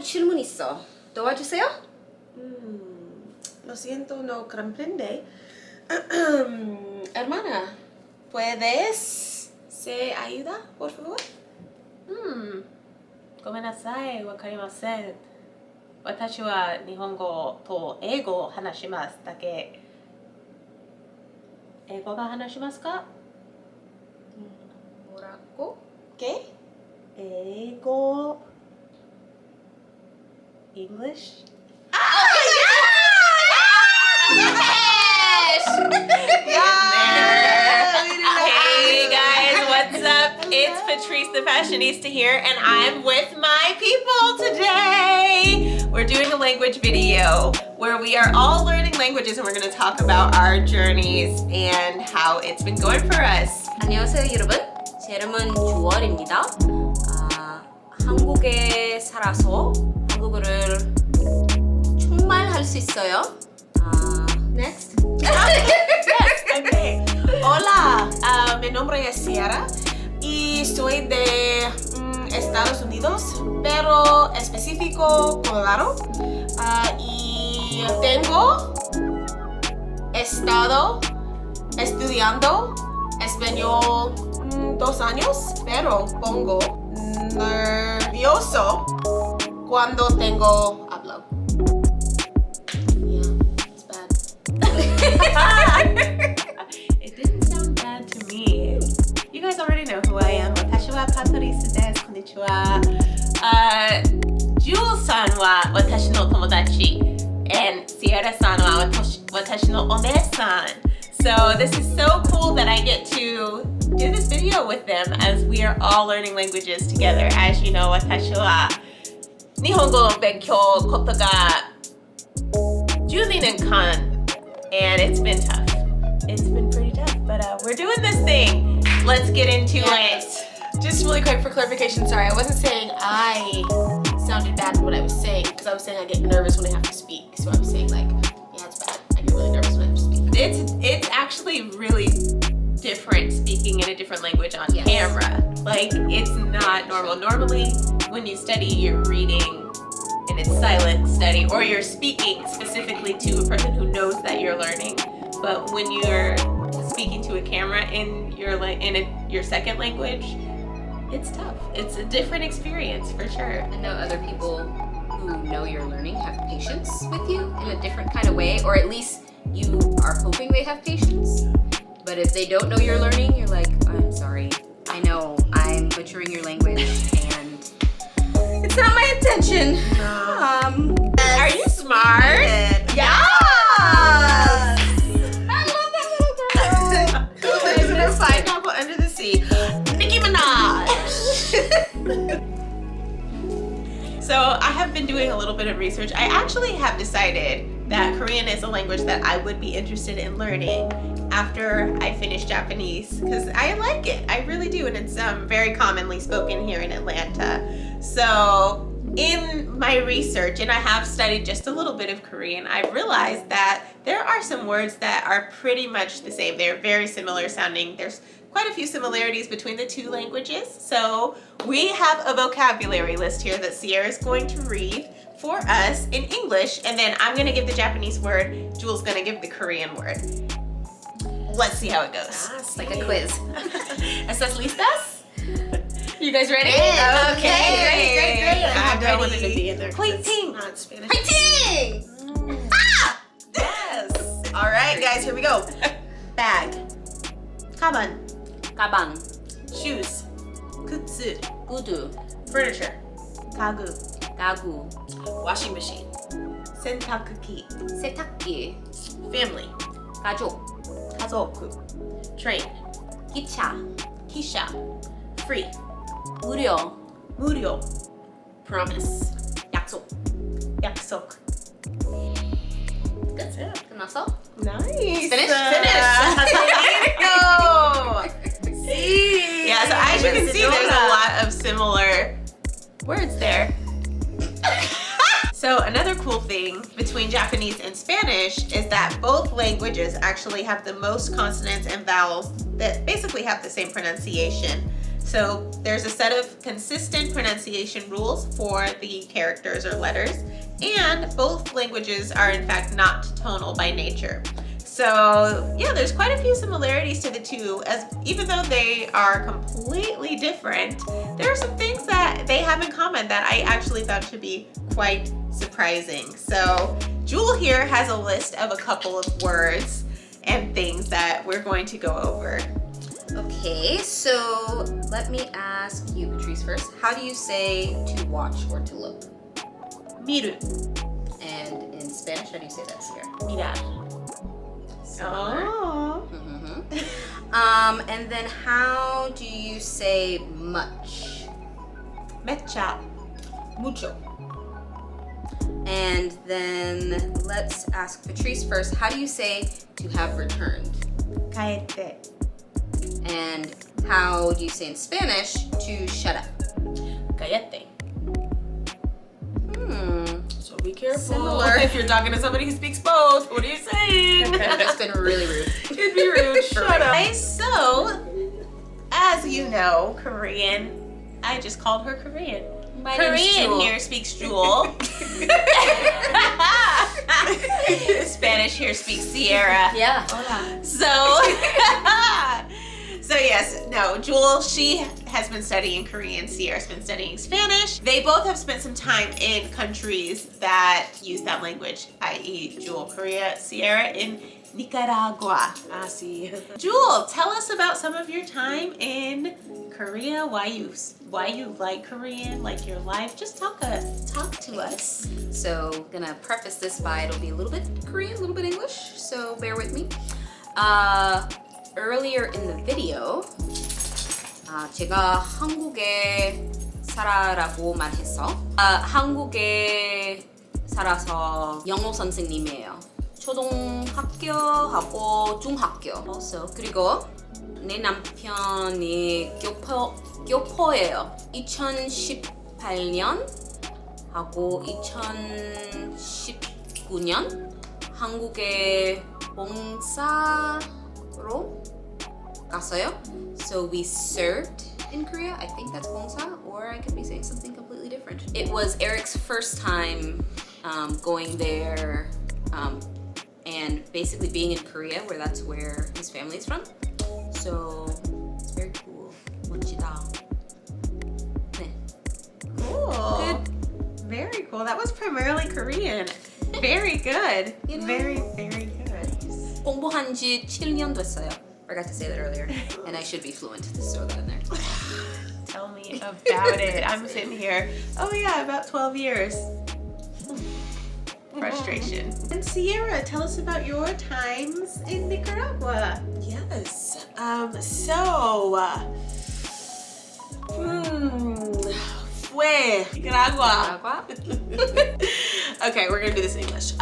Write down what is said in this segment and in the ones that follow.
가지 질문 있어. 도와주세요. Lo siento, no comprende. Hermana, ¿puedes se ayuda, por favor? ごめんなさい、わかりません。私は日本語と英語を話しますだけ。英語が話しますか？ 뭐라고? ¿Qué? 英語 English? Hey guys, what's up? It's Patrice the Fashionista here, and I'm with my people today. We're doing a language video where we are all learning languages, and we're going to talk about our journeys and how it's been going for us. 안녕하세요 여러분. 제 이름은 주월입니다. 한국에 살아서 한국어를 정말 할 수 있어요. Next. Okay. Hola, mi nombre es Ciara y soy de Estados Unidos, pero específico Colorado. Y tengo estado estudiando español 2 años, pero pongo nervioso cuando tengo hablo. It didn't sound bad to me. You guys already know who I am. 私はPatriceです。こんにちは。Jules さんは私の友達 and Sierra さんは私のお姉さん。So this is so cool that I get to do this video with them as we are all learning languages together. As you know, 私は日本語の勉強ことが12年間 and it's been tough. It's been pretty tough, but we're doing this thing. Let's get into it. Just really quick for clarification, sorry, I wasn't saying I sounded bad in what I was saying, because I was saying I get nervous when I have to speak. So I was saying like, yeah, it's bad. I get really nervous when I have to speak. It's actually really different speaking in a different language on camera. Like, it's not normal. Normally, when you study, you're reading and it's silent study, or you're speaking specifically to a person who knows that you're learning. But when you're speaking to a camera in your second language, it's tough. It's a different experience for sure. I know other people who know you're learning have patience with you in a different kind of way, or at least you are hoping they have patience. But if they don't know you're learning, you're like, I'm sorry. I know I'm butchering your language and it's not my intention. Are you smart? Yeah. I love that little girl. Who lives in a pineapple under the sea? Nicki Minaj. So I have been doing a little bit of research. I actually have decided that Korean is a language that I would be interested in learning after I finish Japanese, because I like it. I really do, and it's very commonly spoken here in Atlanta. So in my research, and I have studied just a little bit of Korean, I've realized that there are some words that are pretty much the same. They're very similar sounding. There's quite a few similarities between the two languages. So we have a vocabulary list here that Sierra is going to read for us in English, and then I'm gonna give the Japanese word, Jules gonna give the Korean word. Let's see how it goes. It's like a quiz. ¿Estás listas? You guys ready? Yeah, Okay, great. I don't want it to be in there. Fighting. Not Spanish. Fighting! Yes. All right, guys, here we go. Bag. 가방. 가방, Shoes. 굿즈. 구두, Furniture. 가구. 가구, Washing machine. 세탁기. 세탁기, Family. 가족, 가족. Train. 기차, 기차. Free. 무료, 무료. Promise. 약속. 약속. That's it. 끝났어? Nice. Finish? Go. See. Yeah, so as you can see, there's a lot of similar words there. So another cool thing between Japanese and Spanish is that both languages actually have the most consonants and vowels that basically have the same pronunciation. So there's a set of consistent pronunciation rules for the characters or letters, and both languages are in fact not tonal by nature. So yeah, there's quite a few similarities to the two, as even though they are completely different, there are some things that they have in common that I actually found to be quite surprising. So Jewel here has a list of a couple of words and things that we're going to go over. Okay, so let me ask you, Patrice, first. How do you say to watch or to look? Miru. And in Spanish, how do you say that, Sierra? Mirar. Similar. Oh. And then how do you say much? Mecha. Mucho. And then let's ask Patrice first. How do you say to have returned? Caete. And how do you say in Spanish to shut up? Cállate. So be careful. Similar. If you're talking to somebody who speaks both, what are you saying? That's been really rude. It'd be rude. Shut up. Okay, so as you know, Korean, I just called her Korean. My name's Korean Jewel. here speaks Jewel. Spanish here speaks Sierra. Yeah. So yes, no, Jewel, she has been studying Korean, Sierra's been studying Spanish. They both have spent some time in countries that use that language, i.e. Jewel, Korea, Sierra in Nicaragua. I see. Jewel, tell us about some of your time in Korea, why you like Korean, like your life. Just talk to us. So, gonna preface this by it'll be a little bit Korean, a little bit English, so bear with me. Earlier in the video, 제가 한국에 살아라고만 했어. 한국에 살아서 영어 선생님이에요. 초등학교하고 중학교. Also, 그리고 내 남편이 교포예요. 2018년 하고 2019년 한국에 봉사로 갔어요. So we served in Korea. I think that's 봉사, or I could be saying something completely different. It was Eric's first time going there and basically being in Korea, where that's where his family is from. So it's very cool. 멋지다. 네. Cool. Good. Very cool. That was primarily Korean. Very good. You know. Very, very good. 공부한 지 7년 됐어요. Forgot to say that earlier. And I should be fluent. Just throw that in there. Tell me about it. I'm sitting here. Oh yeah, about 12 years. Frustration. And Sierra, tell us about your times in Nicaragua. Yes. Fue Nicaragua. Okay, we're gonna do this in English.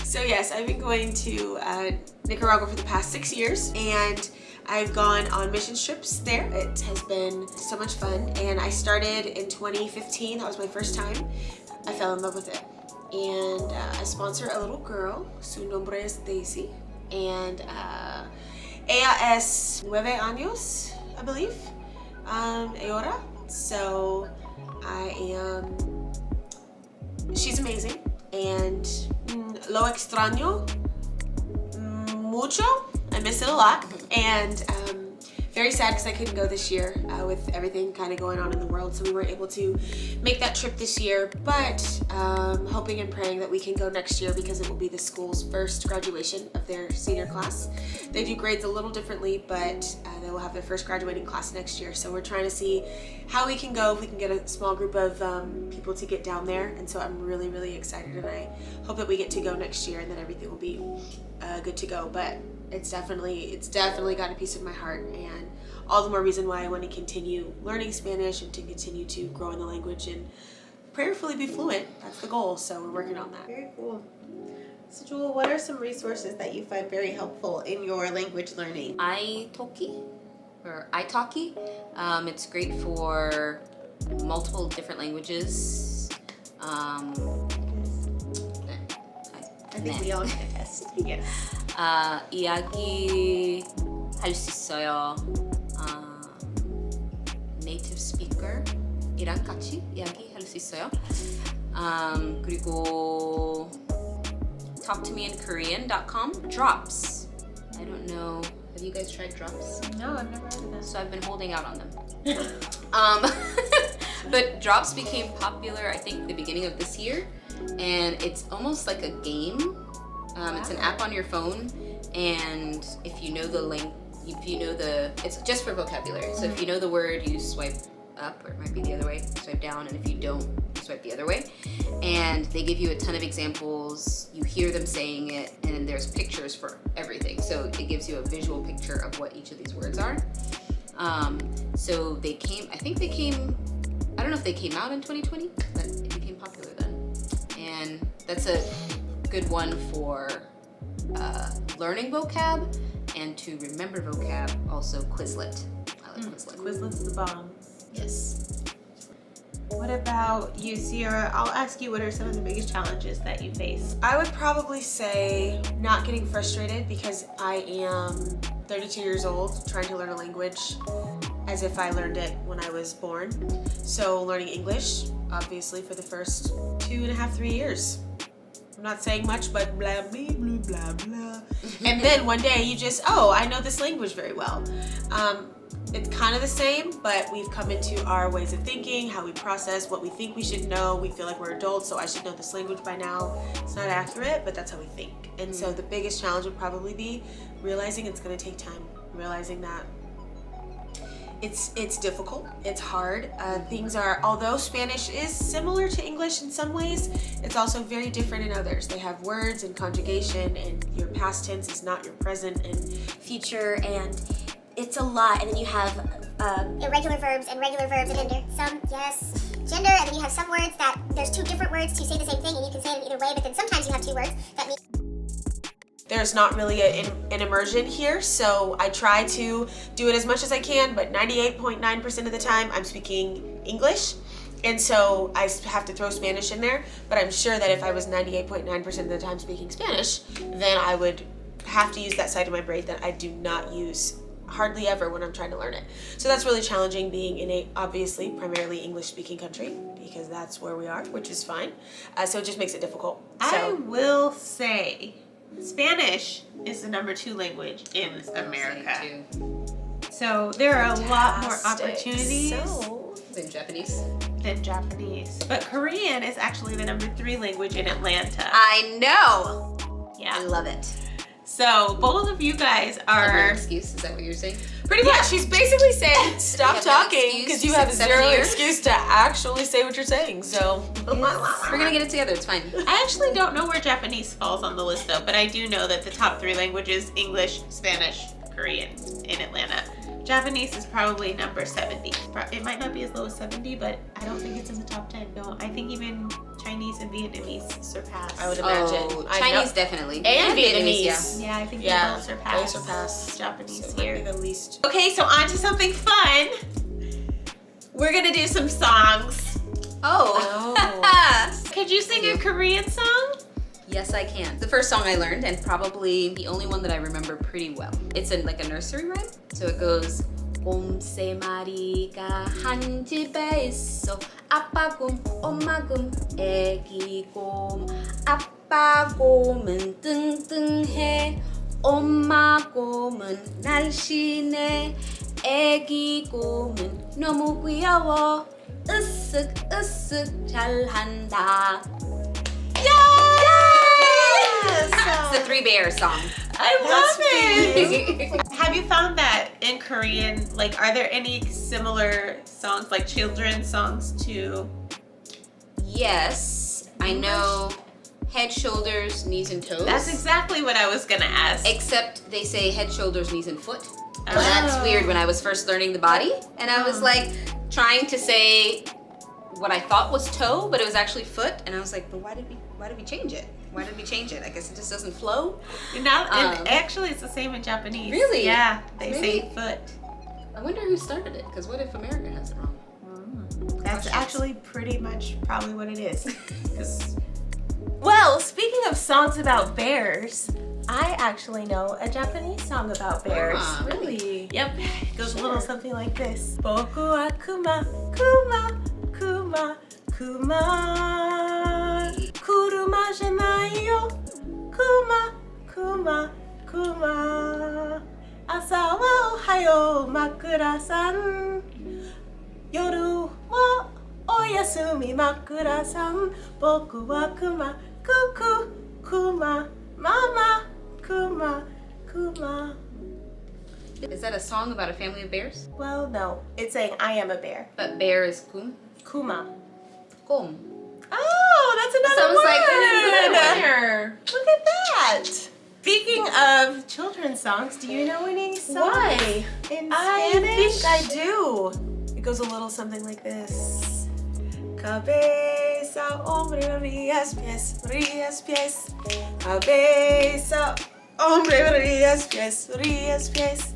So yes, I've been going to Nicaragua for the past 6 years, and I've gone on mission trips there. It has been so much fun, and I started in 2015. That was my first time. I fell in love with it, and I sponsor a little girl. Su nombre es Daisy, and ella es 9 años, I believe. Ahora. So she's amazing, and lo extraño mucho. I miss it a lot, and very sad because I couldn't go this year with everything kind of going on in the world, so we weren't able to make that trip this year, but hoping and praying that we can go next year because it will be the school's first graduation of their senior class. They do grades a little differently, but they will have their first graduating class next year, so we're trying to see how we can go, if we can get a small group of people to get down there, and so I'm really, really excited, and I hope that we get to go next year and that everything will be good to go. But it's definitely got a piece of my heart, and all the more reason why I want to continue learning Spanish and to continue to grow in the language and prayerfully be fluent. That's the goal, so we're working on that. Very cool. So Jewel, what are some resources that you find very helpful in your language learning? italki. It's great for multiple different languages. I think we all can attest. Yes. 이야기 할 수 있어요. native speaker이랑 같이 이야기할 수 있어요. 그리고 talktomeinkorean.com drops. I don't know. Have you guys tried drops? No, I've never heard of that. So I've been holding out on them. But drops became popular, I think, the beginning of this year, and it's almost like a game. It's an app on your phone, and if you know it's just for vocabulary. So if you know the word, you swipe up, or it might be the other way, swipe down, and if you don't, you swipe the other way. And they give you a ton of examples, you hear them saying it, and there's pictures for everything. So it gives you a visual picture of what each of these words are. So I don't know if they came out in 2020, but it became popular then. And that's a good one for learning vocab and to remember vocab, also Quizlet. I like Quizlet. Quizlet's the bomb. Yes. What about you, Sierra? I'll ask you, what are some of the biggest challenges that you face? I would probably say not getting frustrated because I am 32 years old trying to learn a language as if I learned it when I was born. So learning English, obviously, for the first 2.5, 3 years. I'm not saying much, but blah, blah, blah, blah, blah. And then one day you just, I know this language very well. It's kind of the same, but we've come into our ways of thinking, how we process, what we think we should know. We feel like we're adults, so I should know this language by now. It's not accurate, but that's how we think. And so the biggest challenge would probably be realizing it's going to take time, realizing that it's difficult, it's hard. Things are, although Spanish is similar to English in some ways, it's also very different in others. They have words and conjugation, and your past tense is not your present and future, and it's a lot. And then you have irregular verbs and regular verbs and gender. Gender, and then you have some words that there's two different words to say the same thing, and you can say it in either way, but then sometimes you have two words that mean. There's not really an immersion here, so I try to do it as much as I can, but 98.9% of the time I'm speaking English, and so I have to throw Spanish in there, but I'm sure that if I was 98.9% of the time speaking Spanish, then I would have to use that side of my brain that I do not use hardly ever when I'm trying to learn it. So that's really challenging being in a, obviously, primarily English-speaking country, because that's where we are, which is fine. So it just makes it difficult. I will say, Spanish is the #2 language in America. So there are a lot more opportunities Than Japanese. than Japanese. But Korean is actually the #3 language in Atlanta. I know. Yeah. I love it. So both of you guys Are are excuse? Is that what you're saying? Pretty much, she's basically saying, stop You have no talking, excuse. because You you have said 7 zero years. excuse to actually say what you're saying, so. We're gonna get it together. It's fine. I actually don't know where Japanese falls on the list though, but I do know that the top 3 languages, English, Spanish, Korean in Atlanta. Japanese is probably number 70. It might not be as low as 70, but I don't think it's in the top 10. No, I think even Chinese and Vietnamese surpass. I would imagine. Oh, I Chinese know. definitely. And Vietnamese. Yeah, I think Yeah, they both surpass. they surpass Japanese So it might here. be the least. Okay, so on to something fun. We're gonna do some songs. Oh. Could you sing a Korean song? Yes, I can. The first song I learned, and probably the only one that I remember pretty well. It's in like a nursery rhyme. So it goes, 곰 세 마리가 한 집에 있어. 아빠 곰, 엄마 곰, 애기 곰. 아빠 곰은 뚱뚱해. 엄마 곰은 날씬해. 애기 곰은 너무 귀여워. 으쓱 으쓱 잘한다. It's the Three Bears song. I love That's it. Have you found that in Korean, like, are there any similar songs, like children's songs to? Yes, I know head, shoulders, knees, and toes. That's exactly what I was gonna ask. Except they say head, shoulders, knees, and foot. And Oh. that's weird when I was first learning the body. And I was like trying to say what I thought was toe, but it was actually foot. And I was like, but why did we change it? Why did we change it? I guess it just doesn't flow. Now, and actually, it's the same in Japanese. Really? Yeah, they Really? say foot. I wonder who started it, because what if America has it wrong? That's Questions. actually pretty much probably what it is. 'Cause- Well, speaking of songs about bears, I actually know a Japanese song about bears. Ah, Really? Yep, it goes a little something like this. Boku wa kuma, kuma, kuma, kuma. Kuruma janai yo. Kuma, kuma, kuma. Asa wa ohayo, makura-san. Yoru wa oyasumi, makura-san. Boku wa kuma, kuku, kuma, mama, kuma, kuma. Is that a song about a family of bears? Well, no. It's saying I am a bear. But bear is kum. Kuma. Kum. Oh, that's another Sounds like word. winner. Look at that. Speaking of children's songs, do you know any songs Why? in I Spanish? think I do. It goes a little something like this. Cabeza, hombre, rías, pies, rías, pies. Cabeza, hombre, rías, pies, rías, pies.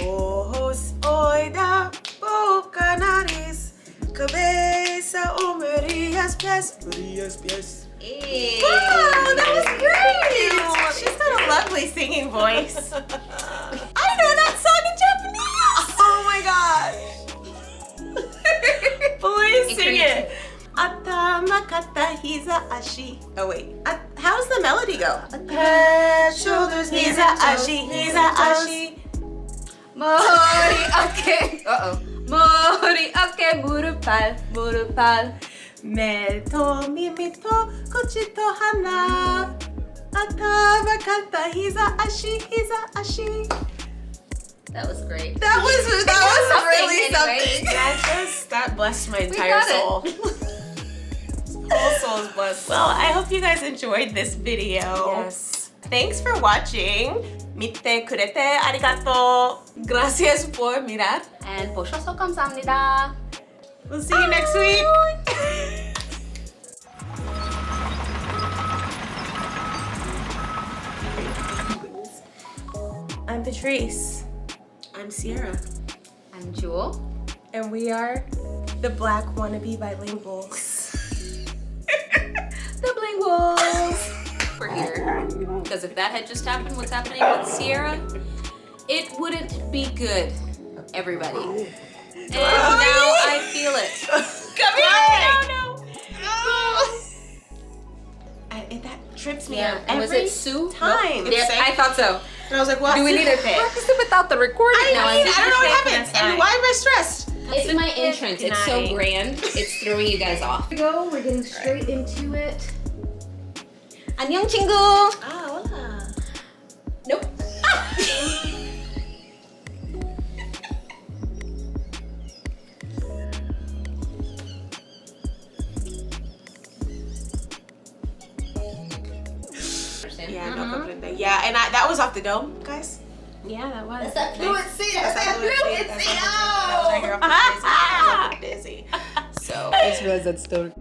Ojos, oída, boca, nariz. Cabeza, hombre, rías, pies, rías, pies. Hey. Wow, that was great! She's got a lovely singing voice. I know that song in Japanese! Oh my gosh! Please sing Encourage it. Atama, kata, hiza, ashi. Oh wait, how's the melody go? Head, shoulders, knees, Hiza, and toes, ashi, knees hiza, and toes. ashi. Mori ake. Uh-oh. Mori ake murupal, murupal. Me to mimi to kochi to hana. Atama, kata, hiza, ashi. That was great. That was really something something. That blessed my We entire got soul. it. Whole soul is blessed. Well, I hope you guys enjoyed this video. Yes. Thanks for watching. Mite kurete arigato. Gracias por mirar. And 보셔서 감사합니다. We'll see you next week. I'm Patrice. I'm Sierra. I'm Jewel. And we are the Black Wannabe Bilinguals. The Trilingual. We're here because if that had just happened, what's happening with Sierra, it wouldn't be good, everybody. And now I feel it. Come here! That trips me out And was every it Sue? time. Nope. Yeah, I thought so. And I was like, what? Do we need to practice it without the recording? I No, mean, it's- I don't know what That's happened. And fine. why am I stressed? It's my entrance. It's so Night. grand. It's throwing you guys off. Go. We're getting straight into it. 안녕 친구. Ah, hola. Nope. Yeah, no comprende. Yeah, and that was off the dome, guys. Yeah, that was. That's that fluency. That's That's that fluency. That was right here off the dizzy. So. I just realized that's still.